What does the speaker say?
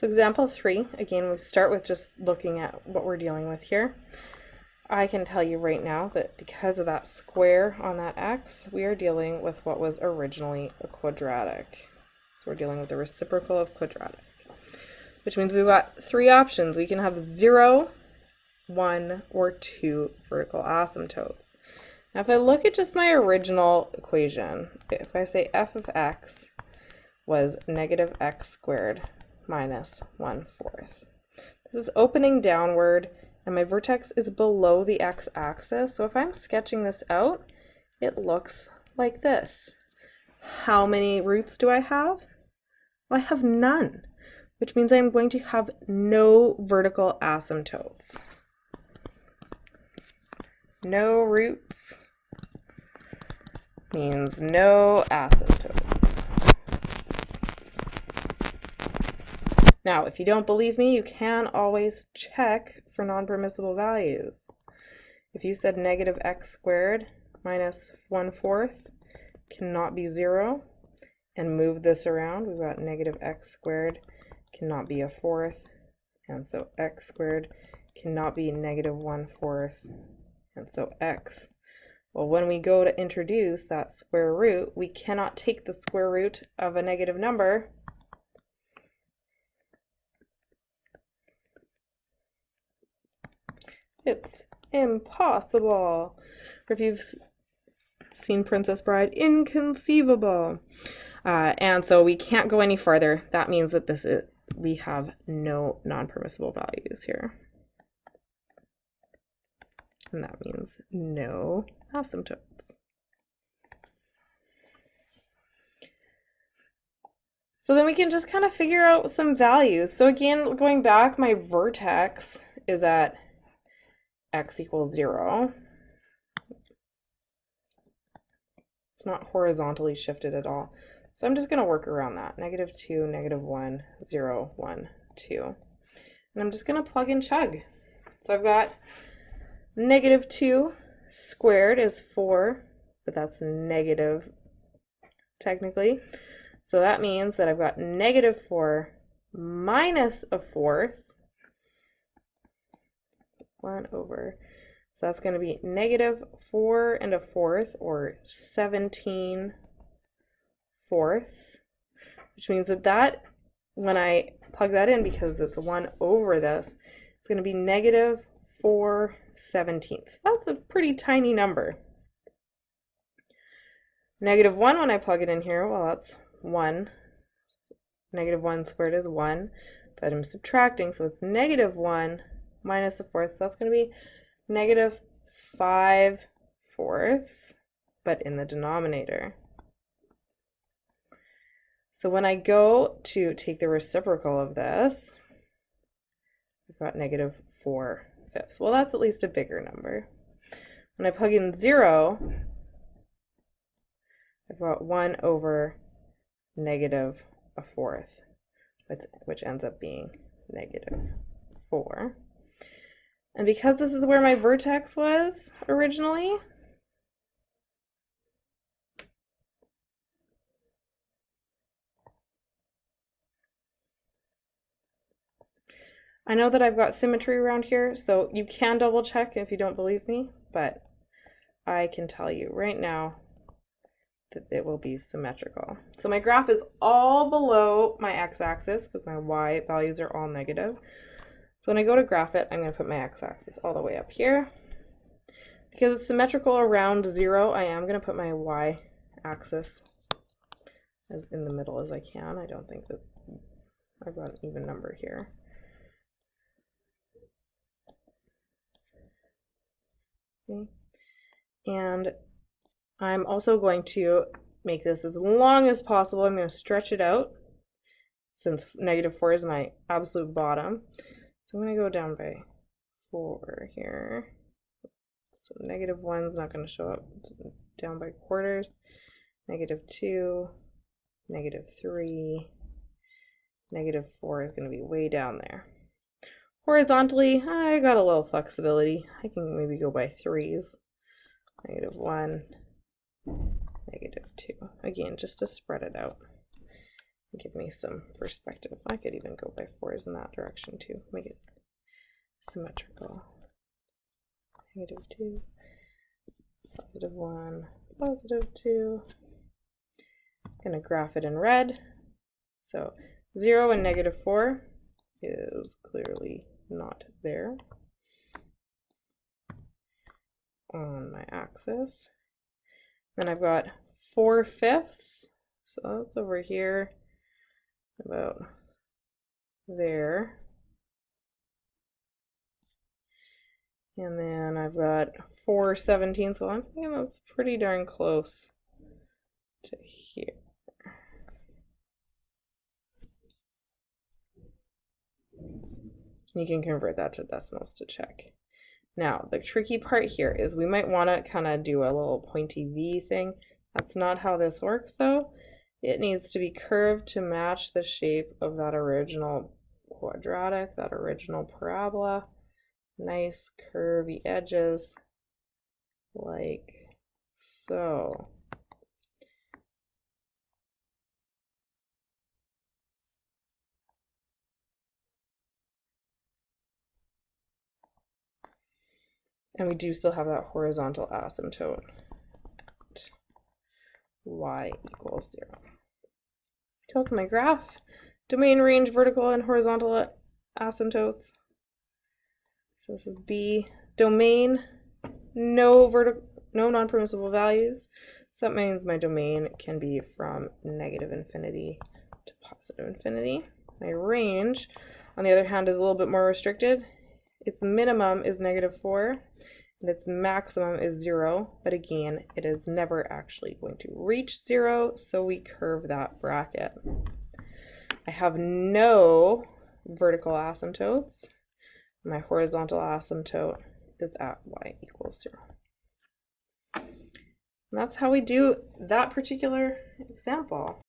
So example 3, again, we start with just looking at what we're dealing with here. I can tell you right now that because of that square on that x, we are dealing with what was originally a quadratic. So we're dealing with the reciprocal of quadratic, which means we've got 3 options. We can have 0, 1, or 2 vertical asymptotes. Now if I look at just my original equation, if I say f of x was negative x squared minus 1/4. This is opening downward, and my vertex is below the x-axis. So if I'm sketching this out, it looks like this. How many roots do I have? Well, I have none, which means I'm going to have no vertical asymptotes. No roots means no asymptotes. Now, if you don't believe me, you can always check for non-permissible values. If you said negative x squared minus 1/4 cannot be 0, and move this around, we've got negative x squared cannot be 1/4, and so x squared cannot be negative 1/4, and so x. Well, when we go to introduce that square root, we cannot take the square root of a negative number. It's impossible. Or if you've seen Princess Bride, inconceivable. And so we can't go any farther. That means that we have no non-permissible values here. And that means no asymptotes. So then we can just kind of figure out some values. So again, going back, my vertex is at x equals 0. It's not horizontally shifted at all. So I'm just going to work around that. Negative 2, negative 1, 0, 1, 2. And I'm just going to plug and chug. So I've got negative 2 squared is 4, but that's negative technically. So that means that I've got negative 4 minus 1/4. 1 over. So that's going to be negative 4 1/4, or 17/4, which means that when I plug that in, because it's 1 over this, it's going to be negative 4/17. That's a pretty tiny number. Negative 1, when I plug it in here, well, that's 1. Negative 1 squared is 1, but I'm subtracting, so it's negative 1 minus 1/4, so that's going to be negative 5/4, but in the denominator. So when I go to take the reciprocal of this, I've got negative 4/5. Well, that's at least a bigger number. When I plug in 0, I've got 1 over negative 1/4, which ends up being negative 4. And because this is where my vertex was originally, I know that I've got symmetry around here, so you can double check if you don't believe me, but I can tell you right now that it will be symmetrical. So my graph is all below my x-axis because my y values are all negative. So when I go to graph it, I'm going to put my x-axis all the way up here. Because it's symmetrical around 0, I am going to put my y-axis as in the middle as I can. I don't think that I've got an even number here. Okay. And I'm also going to make this as long as possible. I'm going to stretch it out since negative 4 is my absolute bottom. So I'm going to go down by 4 here. So negative 1 is not going to show up. Down by quarters. Negative 2, negative 3, negative 4 is going to be way down there. Horizontally, I got a little flexibility. I can maybe go by 3s. Negative 1, negative 2. Again, just to spread it out. give me some perspective. I could even go by 4s in that direction too, make it symmetrical. -2, +1, +2. I'm going to graph it in red. So 0 and -4 is clearly not there on my axis. Then I've got 4/5, so that's over here about there. And then I've got 4/17, so I'm thinking that's pretty darn close to here. You can convert that to decimals to check. Now, the tricky part here is we might want to kind of do a little pointy V thing. That's not how this works though. It needs to be curved to match the shape of that original quadratic, that original parabola. Nice curvy edges, like so. And we do still have that horizontal asymptote at y = 0. Tilt my graph. Domain, range, vertical and horizontal asymptotes. So this is B. Domain, no non-permissible values. So that means my domain can be from -infinity to +infinity. My range, on the other hand, is a little bit more restricted. Its minimum is -4 and its maximum is 0, but again, it is never actually going to reach 0, so we curve that bracket. I have no vertical asymptotes. My horizontal asymptote is at y = 0. And that's how we do that particular example.